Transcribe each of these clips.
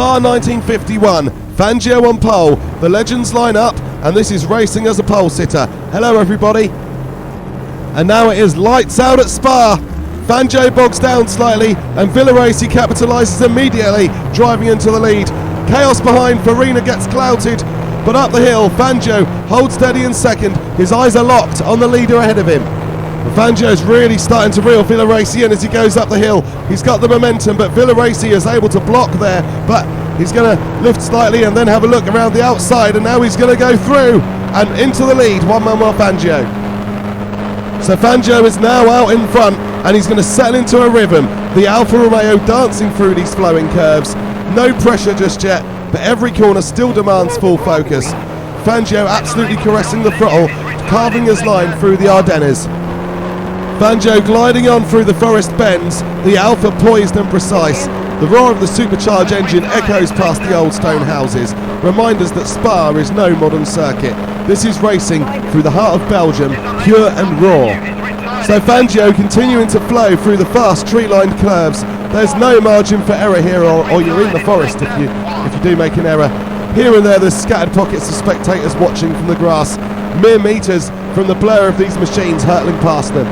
Spa 1951, Fangio on pole, the legends line up, and this is racing as a pole sitter. Hello everybody. And now it is lights out at Spa. Fangio bogs down slightly, and Villaracing capitalises immediately, driving into the lead. Chaos behind, Farina gets clouted, but up the hill, Fangio holds steady in second. His eyes are locked on the leader ahead of him. Fangio's really starting to reel Villaracing in as he goes up the hill. He's got the momentum, but Villaracing is able to block there, but he's going to lift slightly and then have a look around the outside, and now he's going to go through and into the lead, Juan Manuel Fangio. So Fangio is now out in front, and he's going to settle into a rhythm. The Alfa Romeo dancing through these flowing curves. No pressure just yet, but every corner still demands full focus. Fangio absolutely caressing the throttle, carving his line through the Ardennes. Fangio gliding on through the forest bends, the Alfa poised and precise. The roar of the supercharged engine echoes past the old stone houses. Reminders that Spa is no modern circuit. This is racing through the heart of Belgium, pure and raw. So Fangio continuing to flow through the fast tree-lined curves. There's no margin for error here, or you're in the forest if you do make an error. Here and there there's scattered pockets of spectators watching from the grass, mere meters from the blur of these machines hurtling past them.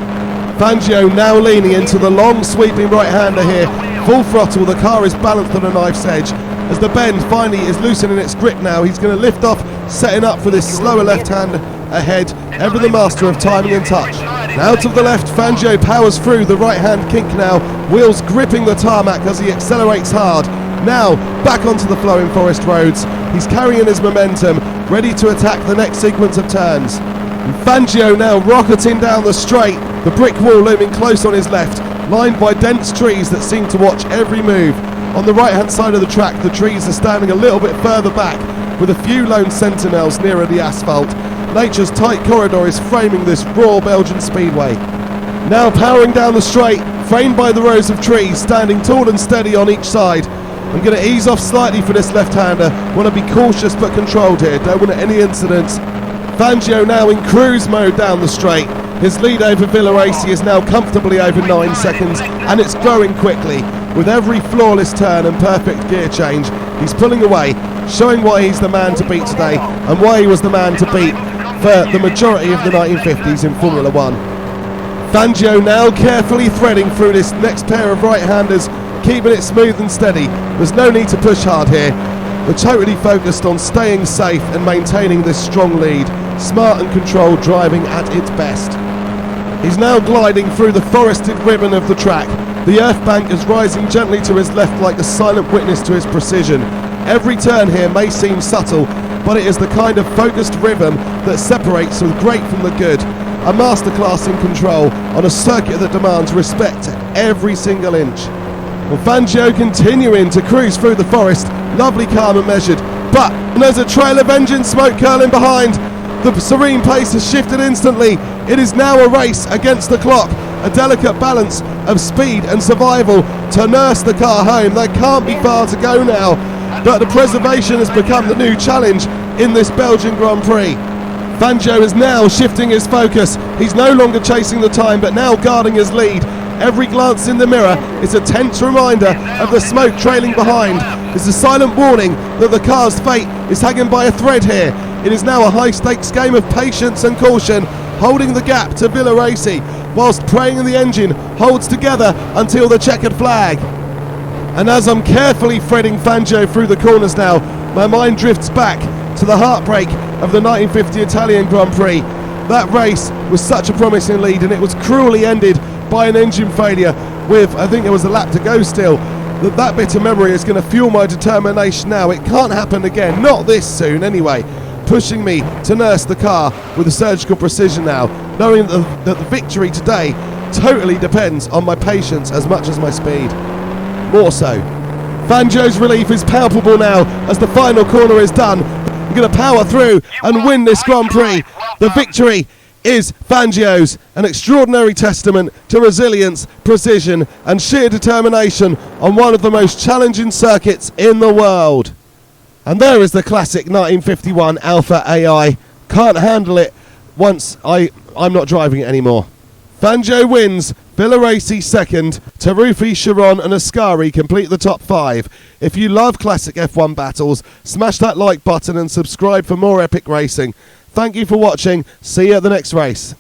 Fangio now leaning into the long sweeping right-hander here. Full throttle, the car is balanced on a knife's edge. As the bend finally is loosening its grip now, he's going to lift off, setting up for this slower left hand ahead, ever the master of timing and touch. Now to the left, Fangio powers through the right-hand kink now, wheels gripping the tarmac as he accelerates hard. Now, back onto the flowing forest roads. He's carrying his momentum, ready to attack the next sequence of turns. And Fangio now rocketing down the straight, the brick wall looming close on his left, lined by dense trees that seem to watch every move. On the right-hand side of the track, the trees are standing a little bit further back, with a few lone sentinels nearer the asphalt. Nature's tight corridor is framing this raw Belgian speedway. Now powering down the straight, framed by the rows of trees, standing tall and steady on each side. I'm going to ease off slightly for this left-hander. Want to be cautious but controlled here, don't want any incidents. Fangio now in cruise mode down the straight. His lead over Villaracing is now comfortably over 9 seconds, and it's growing quickly. With every flawless turn and perfect gear change, he's pulling away, showing why he's the man to beat today, and why he was the man to beat for the majority of the 1950s in Formula 1. Fangio now carefully threading through this next pair of right-handers, keeping it smooth and steady. There's no need to push hard here. We're totally focused on staying safe and maintaining this strong lead. Smart and controlled driving at its best. He's now gliding through the forested ribbon of the track. The earth bank is rising gently to his left like a silent witness to his precision. Every turn here may seem subtle, but it is the kind of focused rhythm that separates the great from the good. A masterclass in control on a circuit that demands respect at every single inch. Well, Fangio continuing to cruise through the forest, lovely, calm and measured, but there's a trail of engine smoke curling behind. The serene pace has shifted instantly. It is now a race against the clock, a delicate balance of speed and survival to nurse the car home. There can't be far to go now, but the preservation has become the new challenge in this Belgian Grand Prix. Fangio is now shifting his focus. He's no longer chasing the time, but now guarding his lead. Every glance in the mirror is a tense reminder of the smoke trailing behind. It's a silent warning that the car's fate is hanging by a thread here. It is now a high-stakes game of patience and caution, holding the gap to Villaracing, whilst praying the engine holds together until the checkered flag. And as I'm carefully threading Fangio through the corners now, my mind drifts back to the heartbreak of the 1950 Italian Grand Prix. That race was such a promising lead, and it was cruelly ended by an engine failure with, I think there was a lap to go still. That bit of memory is going to fuel my determination now. It can't happen again, not this soon anyway. Pushing me to nurse the car with a surgical precision now, knowing that the victory today totally depends on my patience as much as my speed. More so. Fangio's relief is palpable now as the final corner is done. We're going to power through and win this Grand Prix. The victory is Fangio's, an extraordinary testament to resilience, precision and sheer determination on one of the most challenging circuits in the world. And there is the classic 1951 Alpha AI. Can't handle it once I'm not driving it anymore. Fangio wins Villaracy second, Tarufi, Sharon and Ascari complete the top 5. If you love classic F1 battles, smash that like button and subscribe for more epic racing. Thank you for watching. See you at the next race.